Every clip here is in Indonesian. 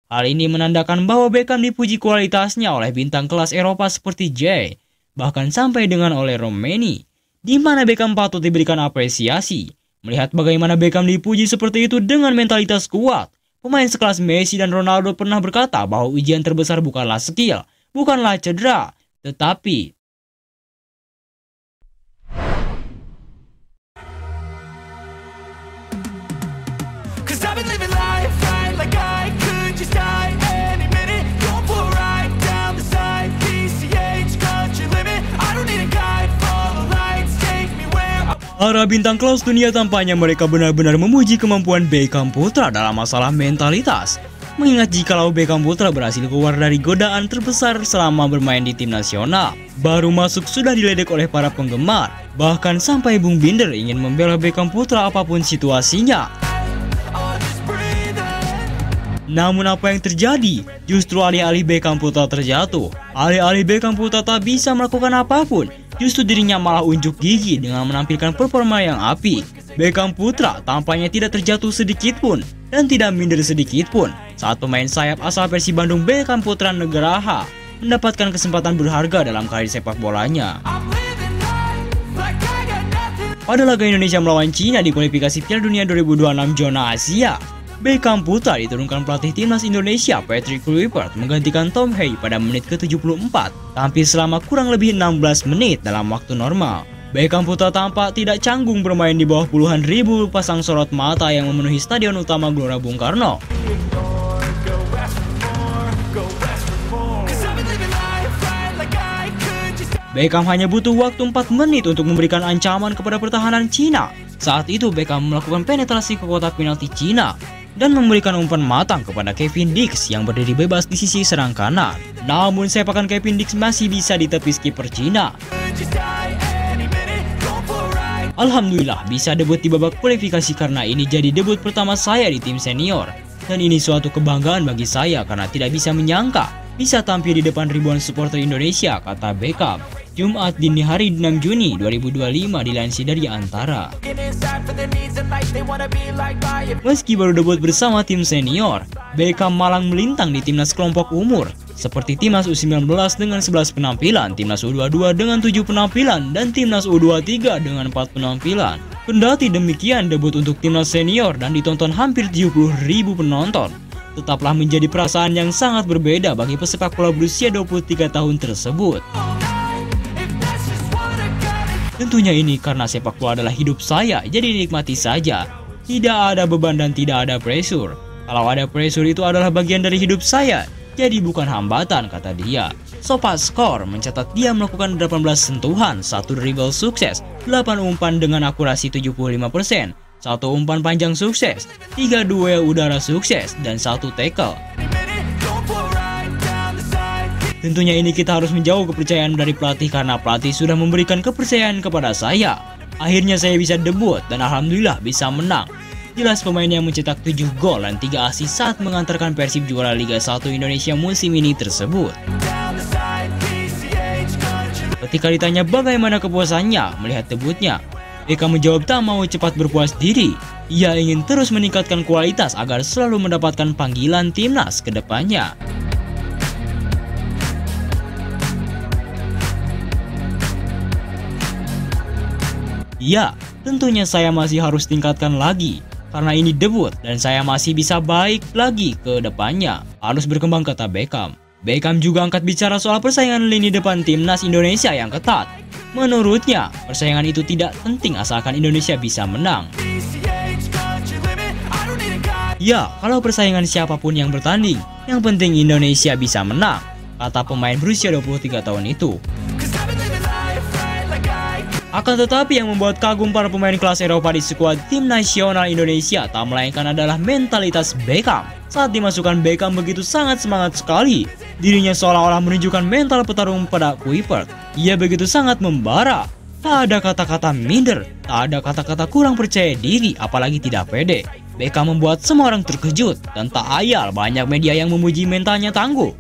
Hal ini menandakan bahwa Beckham dipuji kualitasnya oleh bintang kelas Eropa seperti Jay, bahkan sampai dengan oleh Romani, di mana Beckham patut diberikan apresiasi. Melihat bagaimana Beckham dipuji seperti itu dengan mentalitas kuat, pemain sekelas Messi dan Ronaldo pernah berkata bahwa ujian terbesar bukanlah skill, bukanlah cedera, tetapi para bintang kelas dunia tampaknya mereka benar-benar memuji kemampuan Beckham Putra dalam masalah mentalitas. Mengingat jikalau Beckham Putra berhasil keluar dari godaan terbesar selama bermain di tim nasional, baru masuk sudah diledek oleh para penggemar. Bahkan sampai Bung Binder ingin membela Beckham Putra apapun situasinya. Namun apa yang terjadi? Justru alih-alih Beckham Putra terjatuh, alih-alih Beckham Putra tak bisa melakukan apapun, justru dirinya malah unjuk gigi dengan menampilkan performa yang apik. Beckham Putra tampaknya tidak terjatuh sedikit pun dan tidak minder sedikit pun saat pemain sayap asal Persib Bandung Beckham Putra Nugraha mendapatkan kesempatan berharga dalam karir sepak bolanya. Pada laga Indonesia melawan Cina di kualifikasi Piala Dunia 2026 zona Asia, Beckham Putra diturunkan pelatih timnas Indonesia Patrick Kluivert menggantikan Tom Hey pada menit ke-74, tampil selama kurang lebih 16 menit dalam waktu normal. Beckham Putra tampak tidak canggung bermain di bawah puluhan ribu pasang sorot mata yang memenuhi Stadion Utama Gelora Bung Karno. Beckham hanya butuh waktu 4 menit untuk memberikan ancaman kepada pertahanan Cina. Saat itu Beckham melakukan penetrasi ke kotak penalti Cina dan memberikan umpan matang kepada Kevin Dix yang berdiri bebas di sisi serang kanan. Namun sepakan Kevin Dix masih bisa ditepis kiper Cina. Alhamdulillah bisa debut di babak kualifikasi karena ini jadi debut pertama saya di tim senior. Dan ini suatu kebanggaan bagi saya karena tidak bisa menyangka bisa tampil di depan ribuan supporter Indonesia, kata Beckham. Jumat dini hari 6 Juni 2025 dilansir dari Antara. Meski baru debut bersama tim senior, Beckham malang melintang di timnas kelompok umur seperti timnas U19 dengan 11 penampilan, timnas U22 dengan 7 penampilan, dan timnas U23 dengan 4 penampilan. Kendati demikian, debut untuk timnas senior dan ditonton hampir 70.000 penonton tetaplah menjadi perasaan yang sangat berbeda bagi pesepak bola berusia 23 tahun tersebut. Tentunya ini karena sepak bola adalah hidup saya, jadi nikmati saja. Tidak ada beban dan tidak ada pressure. Kalau ada pressure itu adalah bagian dari hidup saya, jadi bukan hambatan, kata dia. SofaScore mencatat dia melakukan 18 sentuhan, 1 dribble sukses, 8 umpan dengan akurasi 75%, 1 umpan panjang sukses, 3 duel udara sukses, dan 1 tackle. Tentunya ini kita harus menjauh kepercayaan dari pelatih karena pelatih sudah memberikan kepercayaan kepada saya. Akhirnya saya bisa debut dan alhamdulillah bisa menang. Jelas pemain yang mencetak 7 gol dan 3 assist saat mengantarkan Persib juara Liga 1 Indonesia musim ini tersebut. Ketika ditanya bagaimana kepuasannya melihat debutnya, Beckham menjawab tak mau cepat berpuas diri. Ia ingin terus meningkatkan kualitas agar selalu mendapatkan panggilan timnas ke depannya. Ya, tentunya saya masih harus tingkatkan lagi, karena ini debut dan saya masih bisa baik lagi ke depannya. Harus berkembang, kata Beckham. Beckham juga angkat bicara soal persaingan lini depan timnas Indonesia yang ketat. Menurutnya, persaingan itu tidak penting asalkan Indonesia bisa menang. Ya, kalau persaingan siapapun yang bertanding, yang penting Indonesia bisa menang, kata pemain berusia 23 tahun itu. Akan tetapi yang membuat kagum para pemain kelas Eropa di skuad tim nasional Indonesia tak melainkan adalah mentalitas Beckham. Saat dimasukkan, Beckham begitu sangat semangat sekali. Dirinya seolah-olah menunjukkan mental petarung pada Kluivert. Ia begitu sangat membara. Tak ada kata-kata minder, tak ada kata-kata kurang percaya diri, apalagi tidak pede. Beckham membuat semua orang terkejut dan tak ayal banyak media yang memuji mentalnya tangguh.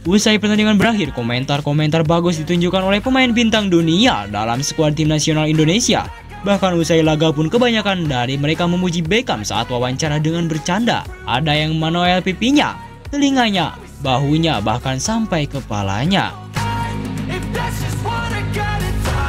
Usai pertandingan berakhir, komentar-komentar bagus ditunjukkan oleh pemain bintang dunia dalam skuad tim nasional Indonesia. Bahkan usai laga pun kebanyakan dari mereka memuji Beckham saat wawancara dengan bercanda. Ada yang menoel pipinya, telinganya, bahunya, bahkan sampai kepalanya.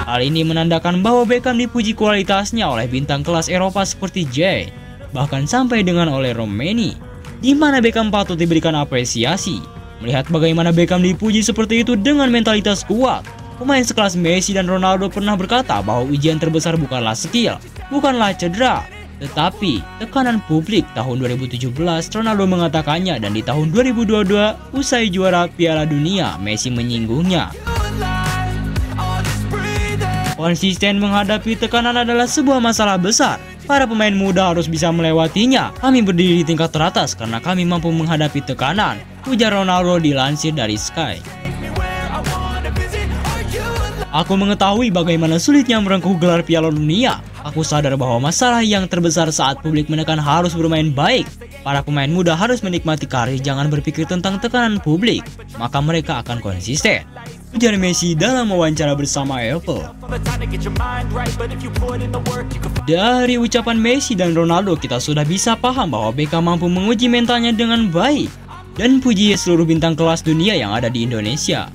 Hal ini menandakan bahwa Beckham dipuji kualitasnya oleh bintang kelas Eropa seperti Jay, bahkan sampai dengan oleh Romani, di mana Beckham patut diberikan apresiasi. Melihat bagaimana Beckham dipuji seperti itu dengan mentalitas kuat, pemain sekelas Messi dan Ronaldo pernah berkata bahwa ujian terbesar bukanlah skill, bukanlah cedera, tetapi tekanan publik. Tahun 2017 Ronaldo mengatakannya, dan di tahun 2022 usai juara Piala Dunia Messi menyinggungnya. Konsisten menghadapi tekanan adalah sebuah masalah besar. Para pemain muda harus bisa melewatinya. Kami berdiri di tingkat teratas karena kami mampu menghadapi tekanan, ujar Ronaldo dilansir dari Sky. Aku mengetahui bagaimana sulitnya merengkuh gelar Piala Dunia. Aku sadar bahwa masalah yang terbesar saat publik menekan harus bermain baik. Para pemain muda harus menikmati karir, jangan berpikir tentang tekanan publik, maka mereka akan konsisten, ujar Messi dalam wawancara bersama Apple. Dari ucapan Messi dan Ronaldo, kita sudah bisa paham bahwa Beckham mampu menguji mentalnya dengan baik, dan puji seluruh bintang kelas dunia yang ada di Indonesia.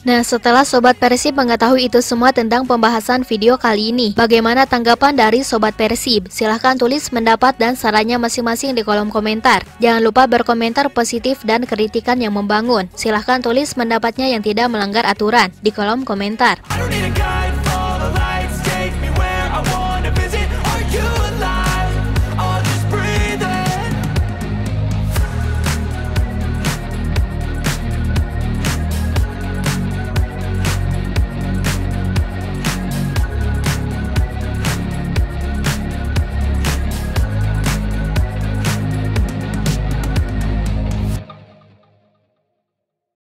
Nah, setelah Sobat Persib mengetahui itu semua tentang pembahasan video kali ini, bagaimana tanggapan dari Sobat Persib? Silahkan tulis pendapat dan sarannya masing-masing di kolom komentar. Jangan lupa berkomentar positif dan kritikan yang membangun. Silahkan tulis pendapatnya yang tidak melanggar aturan di kolom komentar.